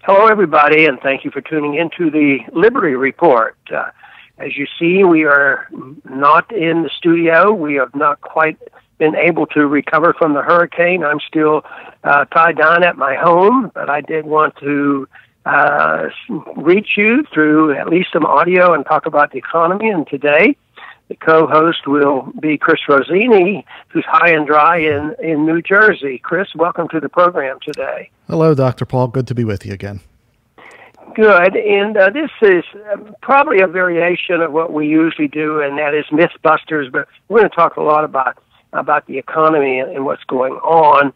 Hello, everybody, and thank you for tuning into the Liberty Report. As you see, we are not in the studio. We have not quite been able to recover from the hurricane. I'm still tied down at my home, but I did want to reach you through at least some audio and talk about the economy. And today, the co-host will be Chris Rossini, who's high and dry in New Jersey. Chris, welcome to the program today. Hello, Dr. Paul. Good to be with you again. Good, and this is probably a variation of what we usually do, and that is Mythbusters, but we're going to talk a lot about the economy and what's going on.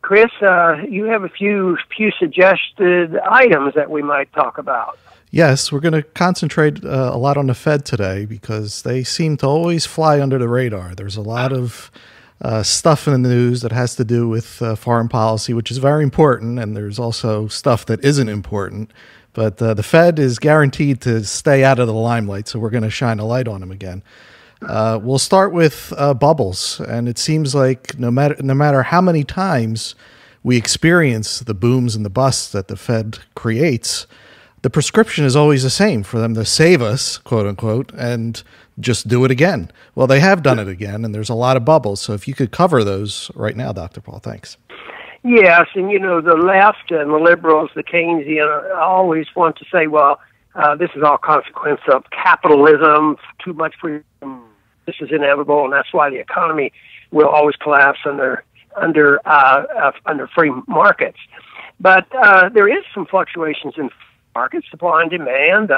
Chris, you have a few suggested items that we might talk about. Yes, we're going to concentrate a lot on the Fed today because they seem to always fly under the radar. There's a lot of stuff in the news that has to do with foreign policy, which is very important, and there's also stuff that isn't important. But the Fed is guaranteed to stay out of the limelight, so we're going to shine a light on them again. We'll start with bubbles, and it seems like no matter how many times we experience the booms and the busts that the Fed creates, the prescription is always the same for them to save us, quote unquote, and just do it again. Well, they have done it again, and there's a lot of bubbles. So if you could cover those right now, Dr. Paul, thanks. Yes, and the left and the liberals, the Keynesian, always want to say, well, this is all consequence of capitalism, too much freedom, this is inevitable, and that's why the economy will always collapse under free markets. But there is some fluctuations in market, supply and demand.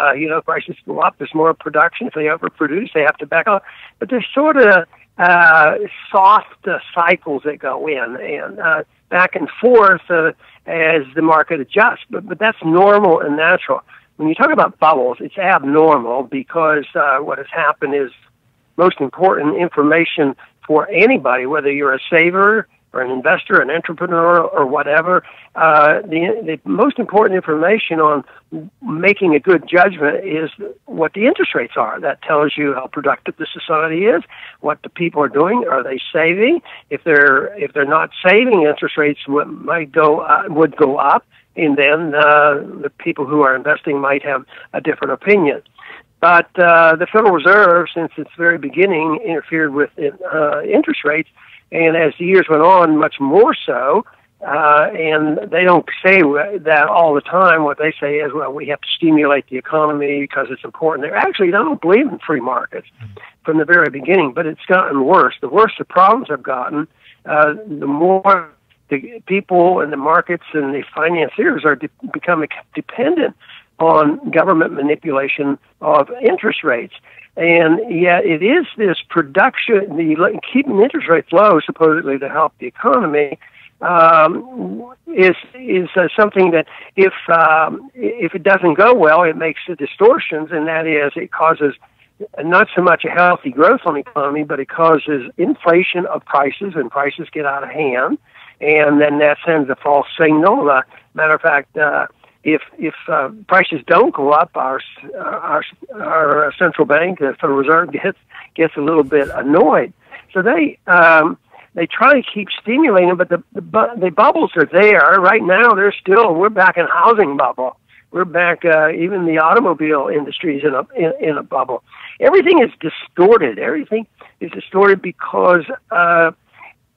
Prices go up, there's more production. If they overproduce, they have to back off. But there's sort of soft cycles that go in and back and forth as the market adjusts. But that's normal and natural. When you talk about bubbles, it's abnormal because what has happened is most important information for anybody, whether you're a saver or an investor, an entrepreneur, or whatever, the most important information on making a good judgment is what the interest rates are. That tells you how productive the society is, what the people are doing. Are they saving? If they're not saving, interest rates would go up, and then the people who are investing might have a different opinion. But the Federal Reserve, since its very beginning, interfered with interest rates. And as the years went on, much more so, and they don't say that all the time. What they say is, well, we have to stimulate the economy because it's important. They don't believe in free markets from the very beginning, but it's gotten worse. The worse the problems have gotten, the more the people and the markets and the financiers are becoming dependent on government manipulation of interest rates. And yet it is this production, keeping interest rates low, supposedly to help the economy, is something that if it doesn't go well, it makes the distortions, and that is it causes not so much a healthy growth on the economy, but it causes inflation of prices, and prices get out of hand, and then that sends a false signal. Matter of fact, if prices don't go up, our central bank, the Federal Reserve, gets a little bit annoyed. So they try to keep stimulating, but the bubbles are there right now. We're back in housing bubble. We're back. Even the automobile industry is in a bubble. Everything is distorted. Everything is distorted because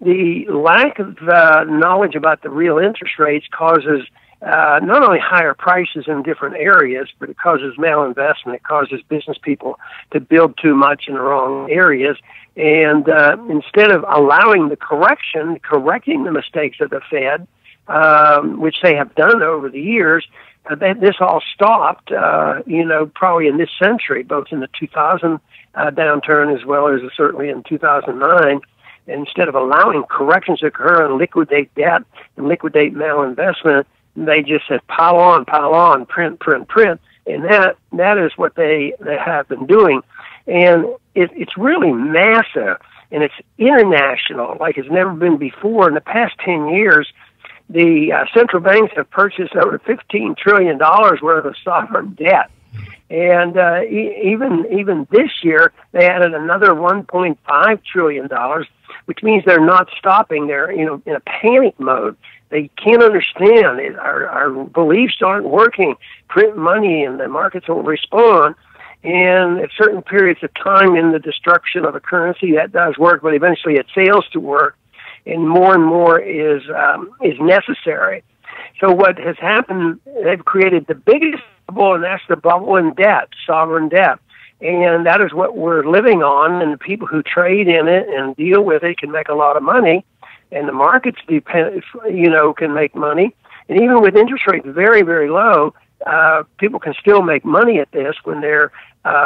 the lack of knowledge about the real interest rates causes not only higher prices in different areas, but it causes malinvestment. It causes business people to build too much in the wrong areas. And instead of allowing correcting the mistakes of the Fed, which they have done over the years, this all stopped, probably in this century, both in the 2000 downturn as well as certainly in 2009. Instead of allowing corrections to occur and liquidate debt and liquidate malinvestment, they just said pile on, print, and that is what they have been doing, and it's really massive, and it's international like it's never been before. In the past 10 years, the central banks have purchased over $15 trillion worth of sovereign debt, and even this year they added another $1.5 trillion, which means they're not stopping. They're in a panic mode. They can't understand it. Our beliefs aren't working. Print money and the markets will respond. And at certain periods of time in the destruction of a currency, that does work, but eventually it fails to work, and more is necessary. So what has happened, they've created the biggest bubble, and that's the bubble in debt, sovereign debt. And that is what we're living on, and the people who trade in it and deal with it can make a lot of money, and the markets can make money. And even with interest rates very, very low, people can still make money at this when they're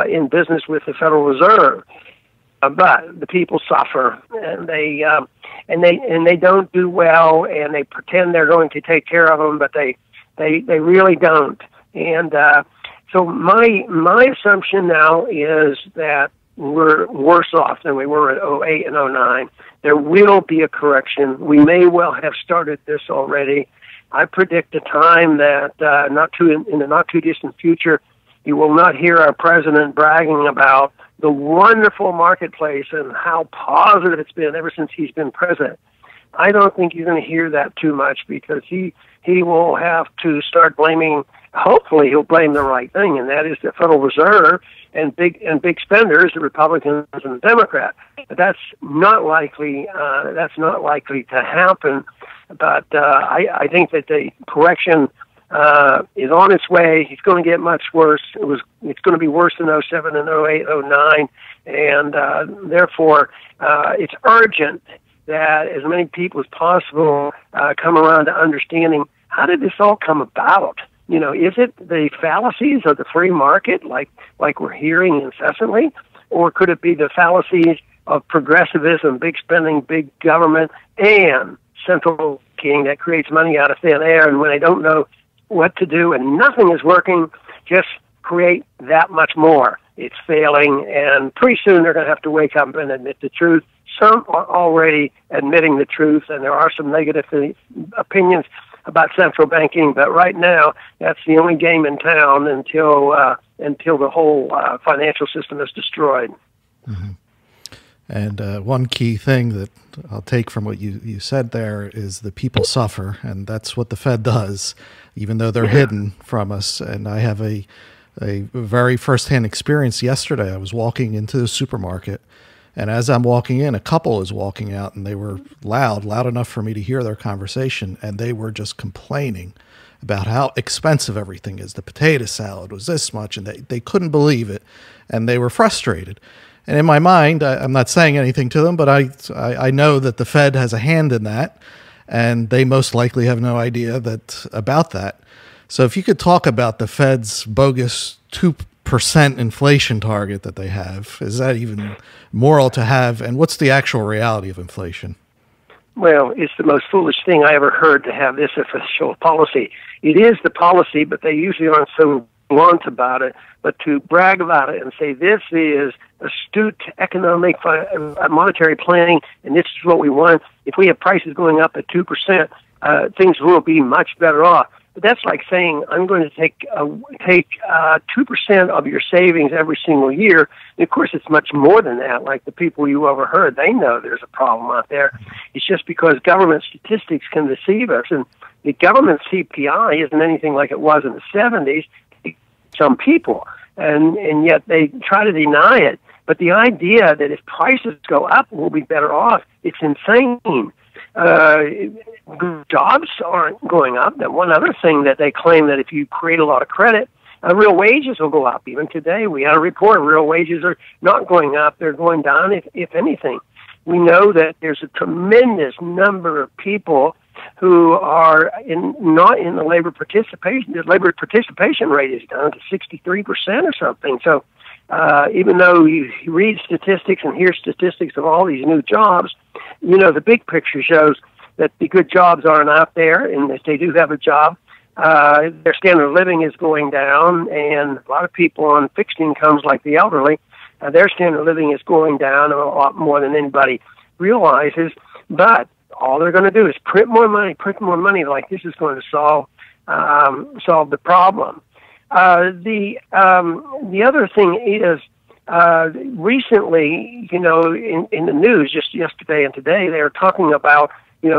in business with the Federal Reserve. But the people suffer, and they don't do well, and they pretend they're going to take care of them, but they really don't. And so my assumption now is that we're worse off than we were in 08 and 09. There will be a correction. We may well have started this already. I predict a time that in the not too distant future, you will not hear our president bragging about the wonderful marketplace and how positive it's been ever since he's been president. I don't think you're going to hear that too much, because he will have to start blaming. Hopefully, he'll blame the right thing, and that is the Federal Reserve and big spenders, the Republicans and the Democrats. But that's not likely. That's not likely to happen. But I think that the correction is on its way. It's going to get much worse. It's going to be worse than 07 and 08, 09, and therefore it's urgent that as many people as possible come around to understanding, how did this all come about? Is it the fallacies of the free market, like we're hearing incessantly, or could it be the fallacies of progressivism, big spending, big government, and central banking that creates money out of thin air, and when they don't know what to do and nothing is working, just create that much more. It's failing, and pretty soon they're going to have to wake up and admit the truth. Some are already admitting the truth, and there are some negative opinions about central banking, but right now that's the only game in town until the whole financial system is destroyed. Mm-hmm. And one key thing that I'll take from what you said there is the people suffer, and that's what the Fed does, even though they're hidden from us. And I have a very firsthand experience yesterday. I was walking into the supermarket, and as I'm walking in, a couple is walking out, and they were loud enough for me to hear their conversation, and they were just complaining about how expensive everything is. The potato salad was this much, and they couldn't believe it, and they were frustrated. And in my mind, I'm not saying anything to them, but I know that the Fed has a hand in that, and they most likely have no idea about that. So if you could talk about the Fed's bogus 2% inflation target that they have, is that even moral to have? And what's the actual reality of inflation? Well, it's the most foolish thing I ever heard to have this official policy. It is the policy, but they usually aren't so blunt about it. But to brag about it and say this is astute economic monetary planning, and this is what we want. If we have prices going up at 2%, things will be much better off. But that's like saying, I'm going to take 2% of your savings every single year. And of course, it's much more than that. Like the people you overheard, they know there's a problem out there. It's just because government statistics can deceive us. And the government CPI isn't anything like it was in the 70s. Some people, and yet they try to deny it. But the idea that if prices go up, we'll be better off, it's insane. Jobs aren't going up. That one other thing that they claim, that if you create a lot of credit, real wages will go up. Even today, we had a report, real wages are not going up. They're going down, if anything. We know that there's a tremendous number of people who are not in the labor participation. The labor participation rate is down to 63% or something. So even though you read statistics and hear statistics of all these new jobs, the big picture shows that the good jobs aren't out there, and if they do have a job, their standard of living is going down, and a lot of people on fixed incomes, like the elderly, their standard of living is going down a lot more than anybody realizes. But all they're going to do is print more money, like this is going to solve the problem. The other thing is, recently, in the news, just yesterday and today, they were talking about,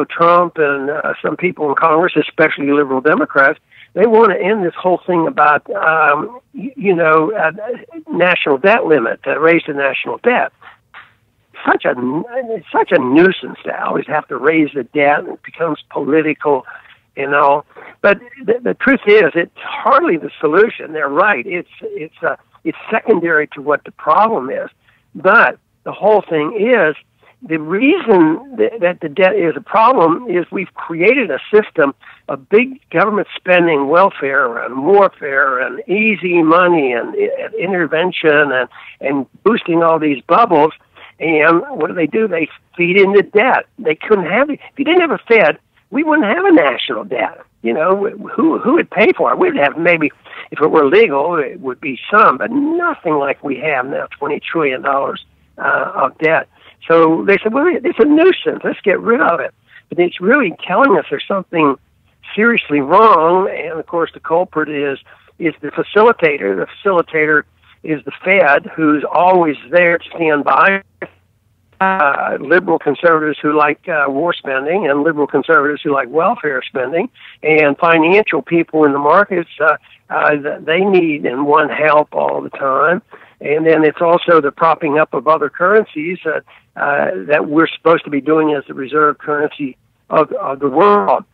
Trump and some people in Congress, especially liberal Democrats, they want to end this whole thing about, national debt limit, raise the national debt. It's such a nuisance to always have to raise the debt, and it becomes political, But the truth is, it's hardly the solution. They're right. It's secondary to what the problem is. But the whole thing is, the reason that the debt is a problem is we've created a system of big government spending, welfare and warfare and easy money and intervention and boosting all these bubbles. And what do? They feed into debt. They couldn't have it. If you didn't have a Fed, we wouldn't have a national debt. Who would pay for it? We'd have maybe, if it were legal, it would be some, but nothing like we have now, $20 trillion of debt. So they said, well, it's a nuisance. Let's get rid of it. But it's really telling us there's something seriously wrong. And, of course, the culprit is the facilitator. The facilitator is the Fed, who's always there to stand by. Liberal conservatives who like war spending and liberal conservatives who like welfare spending, and financial people in the markets, they need and want help all the time. And then it's also the propping up of other currencies that we're supposed to be doing as the reserve currency of the world.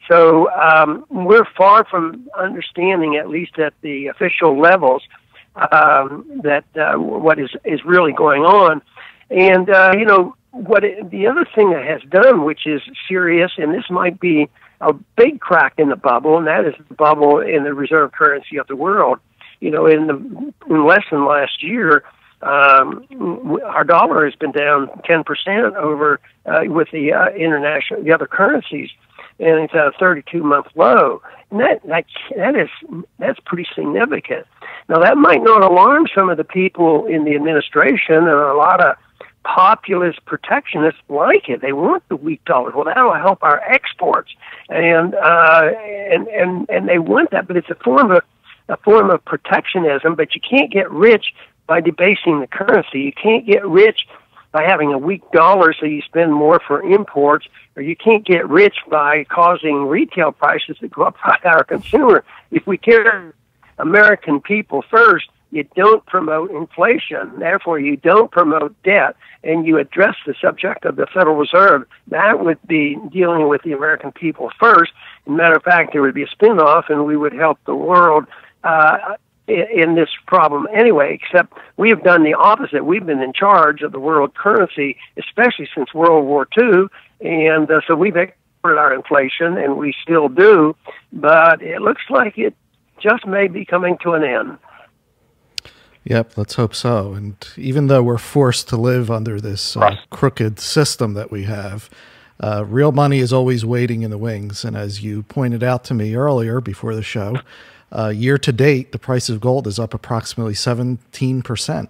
So we're far from understanding, at least at the official levels, that what is really going on. And, the other thing that has done, which is serious, and this might be a big crack in the bubble, and that is the bubble in the reserve currency of the world. In less than last year, our dollar has been down 10% over with the the other currencies, and it's at a 32-month low. And that's pretty significant. Now, that might not alarm some of the people in the administration, and a lot of populist protectionists like it. They want the weak dollar. Well, that'll help our exports, and they want that. But it's a form of protectionism. But you can't get rich by debasing the currency. You can't get rich by having a weak dollar, so you spend more for imports, or you can't get rich by causing retail prices to go up by our consumer. If we care American people first, you don't promote inflation. Therefore, you don't promote debt, and you address the subject of the Federal Reserve. That would be dealing with the American people first. As a matter of fact, there would be a spin-off, and we would help the world in this problem anyway, except we have done the opposite. We've been in charge of the world currency, especially since World War II, and so we've exported our inflation, and we still do, but it looks like it just may be coming to an end. Yep, let's hope so. And even though we're forced to live under this crooked system that we have, real money is always waiting in the wings. And as you pointed out to me earlier before the show, year to date, the price of gold is up approximately 17%,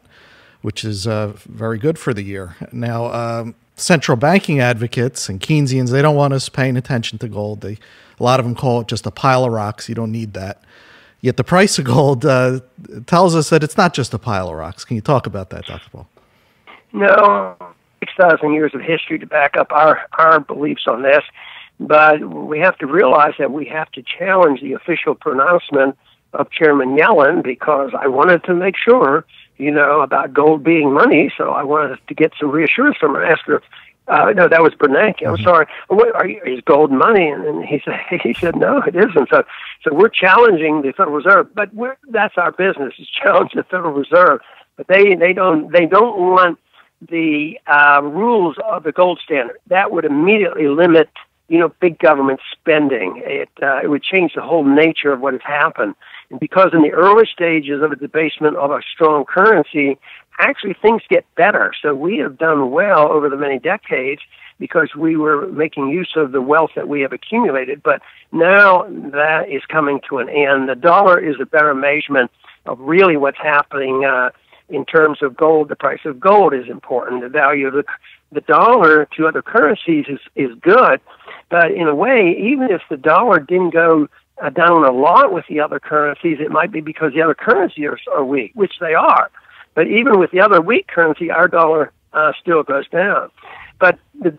which is very good for the year. Now, central banking advocates and Keynesians, they don't want us paying attention to gold. A lot of them call it just a pile of rocks. You don't need that. Yet the price of gold tells us that it's not just a pile of rocks. Can you talk about that, Dr. Paul? No, 6,000 years of history to back up our beliefs on this. But we have to realize that we have to challenge the official pronouncement of Chairman Yellen, because I wanted to make sure, about gold being money. So I wanted to get some reassurance from her. Asked her, no, that was Bernanke. I'm sorry. Is gold money? And he said, no, it isn't. So we're challenging the Federal Reserve, but that's our business, is challenge the Federal Reserve. But they don't want the rules of the gold standard. That would immediately limit, big government spending. It would change the whole nature of what has happened. And because in the early stages of the debasement of a strong currency, actually things get better. So we have done well over the many decades because we were making use of the wealth that we have accumulated. But now that is coming to an end. The dollar is a better measurement of really what's happening in terms of gold. The price of gold is important. The value of the dollar to other currencies is good. But in a way, even if the dollar didn't go down a lot with the other currencies, it might be because the other currencies are weak, which they are. But even with the other weak currency, our dollar still goes down. But the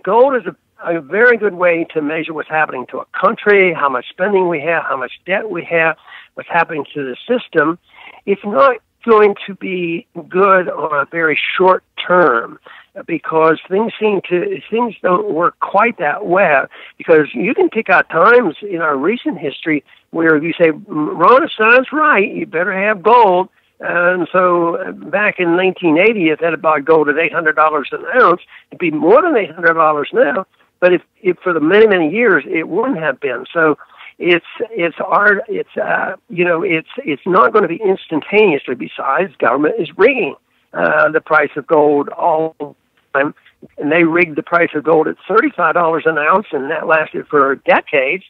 gold is a very good way to measure what's happening to a country, how much spending we have, how much debt we have, what's happening to the system. It's not going to be good on a very short term, because things don't work quite that well. Because you can pick out times in our recent history where you say, Rona sounds right, you better have gold. And so back in 1980, if that had bought gold at $800 an ounce, it'd be more than $800 now. But if for the many years it wouldn't have been. So it's not going to be instantaneously. Besides, government is rigging the price of gold all the time, and they rigged the price of gold at $35 an ounce, and that lasted for decades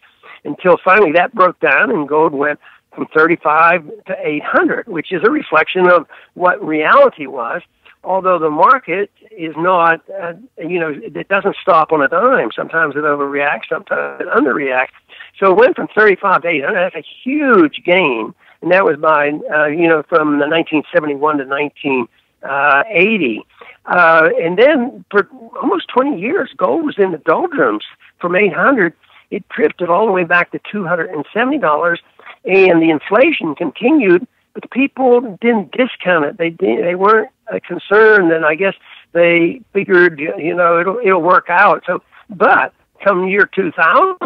until finally that broke down and gold went from 35 to 800, which is a reflection of what reality was. Although the market is not, it doesn't stop on a dime. Sometimes it overreacts, sometimes it underreacts. So it went from 35 to 800. That's a huge gain, and that was by, from the 1971 to 1980. And then for almost 20 years, gold was in the doldrums. From 800, it drifted all the way back to $270, and the inflation continued. But the people didn't discount it. They weren't concerned, and I guess they figured, it'll work out. So, but come year 2000,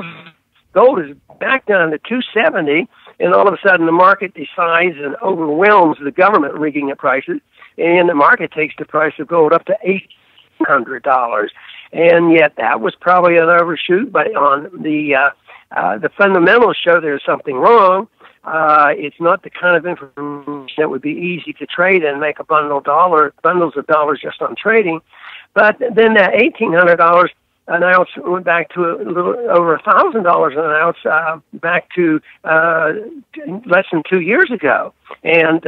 gold is back down to 270, and all of a sudden the market decides and overwhelms the government rigging the prices, and the market takes the price of gold up to $800. And yet that was probably an overshoot, but on the fundamentals show there's something wrong. It's not the kind of information that would be easy to trade and make a bundles of dollars just on trading. But then that $1,800 an ounce went back to a little over $1,000 an ounce, back to less than 2 years ago. And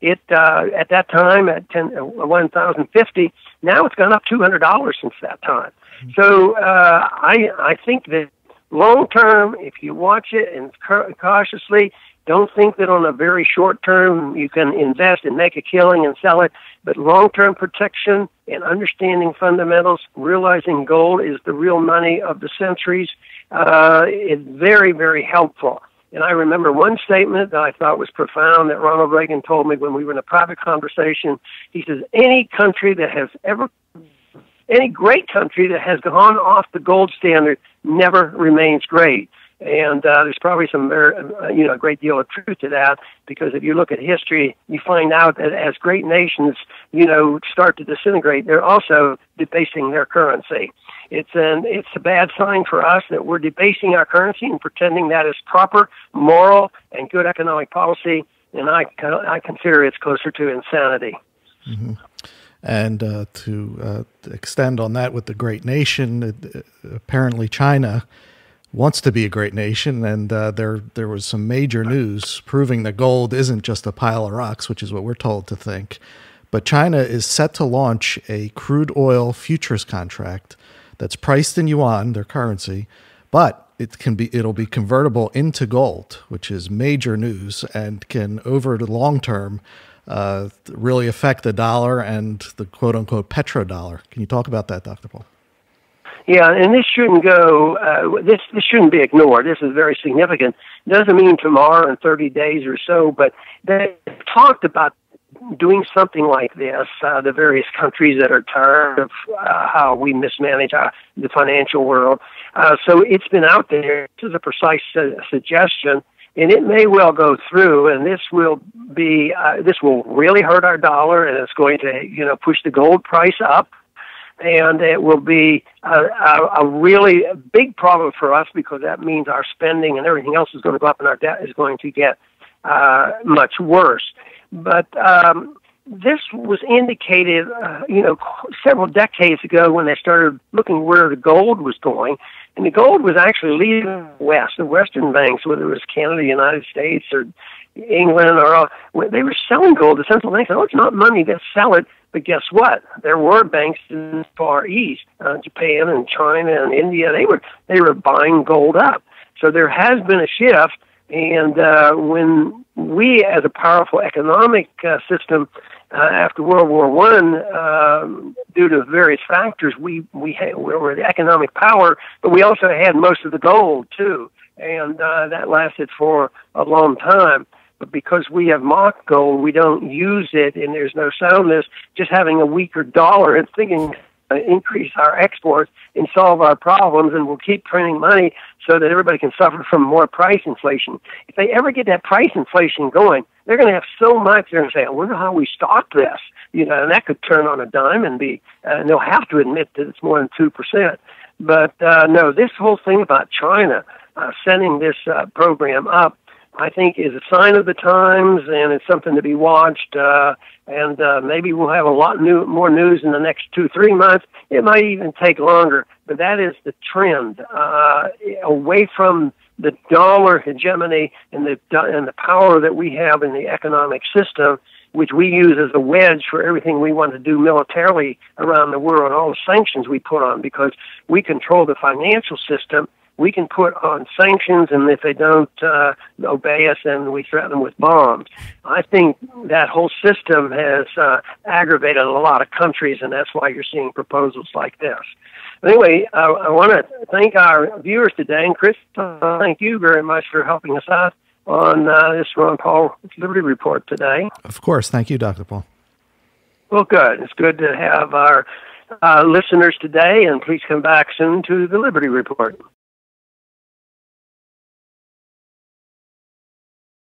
it at that time at 1,050, now it's gone up $200 since that time. So I think that long term, if you watch it and cautiously, don't think that on a very short term you can invest and make a killing and sell it. But long term protection and understanding fundamentals, realizing gold is the real money of the centuries, is very, very helpful. And I remember one statement that I thought was profound that Ronald Reagan told me when we were in a private conversation. He says, any great country that has gone off the gold standard never remains great. And there's probably some a great deal of truth to that, because if you look at history, you find out that as great nations, start to disintegrate, they're also debasing their currency. It's a bad sign for us that we're debasing our currency and pretending that is proper, moral, and good economic policy, and I consider it's closer to insanity. Mm-hmm. And to extend on that with the great nation, apparently China wants to be a great nation, and there was some major news proving that gold isn't just a pile of rocks, which is what we're told to think. But China is set to launch a crude oil futures contract that's priced in yuan, their currency, but it'll be convertible into gold, which is major news and can, over the long term, really affect the dollar and the quote-unquote petrodollar. Can you talk about that, Dr. Paul? Yeah, and this shouldn't go. This shouldn't be ignored. This is very significant. It doesn't mean tomorrow in 30 days or so, but they talked about doing something like this. The various countries that are tired of how we mismanage the financial world. So it's been out there. This is a precise suggestion. And it may well go through, and this will really hurt our dollar, and it's going to, push the gold price up, and it will be a really big problem for us, because that means our spending and everything else is going to go up, and our debt is going to get much worse. But this was indicated, several decades ago when they started looking where the gold was going. And the gold was actually leaving west, the Western banks, whether it was Canada, United States, or England, they were selling gold. The central banks said, it's not money, let's sell it. But guess what? There were banks in the Far East, Japan and China and India. They were buying gold up. So there has been a shift. And when we, as a powerful economic system, after World War One, due to various factors, we were the economic power, but we also had most of the gold too, and that lasted for a long time. But because we have mock gold, we don't use it, and there's no soundness. Just having a weaker dollar and thinking increase our exports and solve our problems, and we'll keep printing money so that everybody can suffer from more price inflation. If they ever get that price inflation going, they're going to have so much. They're going to say, "I wonder how we stop this." And that could turn on a dime and be. And they'll have to admit that it's more than 2%. But no, this whole thing about China sending this program up, I think, is a sign of the times, and it's something to be watched. And maybe we'll have a lot more news in the next 2-3 months. It might even take longer, but that is the trend away from the dollar hegemony and the power that we have in the economic system, which we use as a wedge for everything we want to do militarily around the world, and all the sanctions we put on, because we control the financial system. We can put on sanctions, and if they don't obey us, then we threaten them with bombs. I think that whole system has aggravated a lot of countries, and that's why you're seeing proposals like this. Anyway, I want to thank our viewers today, and Chris, thank you very much for helping us out on this Ron Paul Liberty Report today. Of course. Thank you, Dr. Paul. Well, good. It's good to have our listeners today, and please come back soon to the Liberty Report.